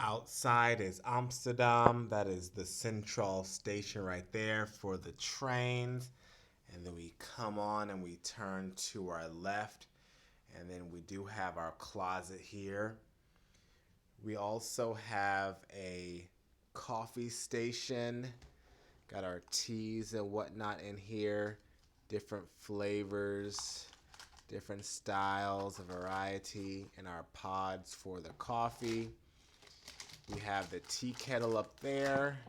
Outside is Amsterdam. That is the central station right there for the trains. And then we come on and we turn to our left. And then we do have our closet here. We also have a coffee station. Got our teas and whatnot in here. Different flavors, different styles, a variety, and our pods for the coffee. We have the tea kettle up there,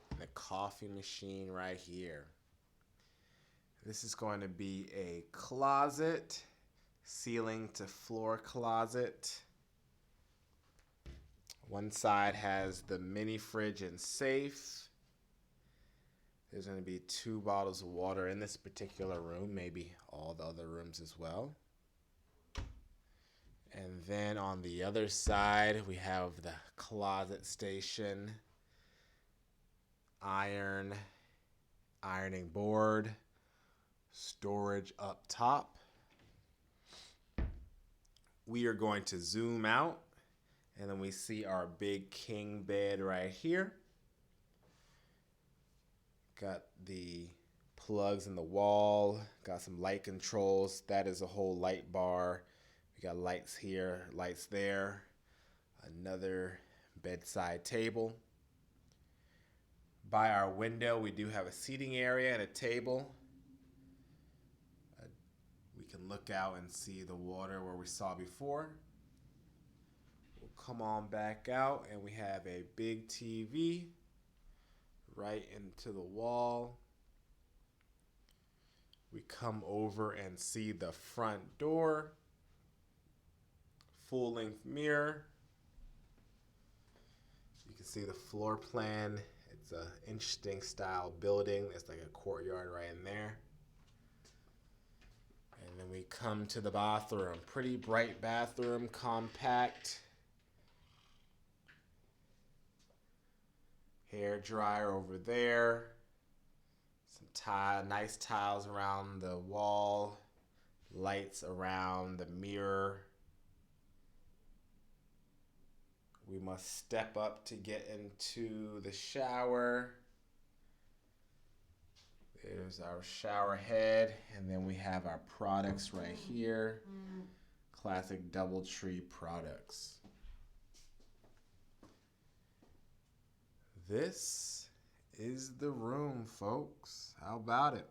and the coffee machine right here. This is going to be a closet, ceiling to floor closet. One side has the mini fridge and safe. There's going to be 2 bottles of water in this particular room, maybe all the other rooms as well. And then on the other side, we have the closet station, ironing board, storage up top. We are going to zoom out, and then we see our big king bed right here. Got the plugs in the wall, got some light controls. That is a whole light bar. We got lights here, lights there. Another bedside table. By our window, we do have a seating area and a table. We can look out and see the water where we saw before. We'll come on back out and we have a big TV right into the wall. We come over and see the front door. Full-length mirror. You can see the floor plan. It's an interesting style building. It's like a courtyard right in there. And then we come to the bathroom. Pretty bright bathroom, compact. Hair dryer over there. Some nice tiles around the wall. Lights around the mirror. We must step up to get into the shower. There's our shower head, and then we have our products right here. Classic Doubletree products. This is the room, folks. How about it?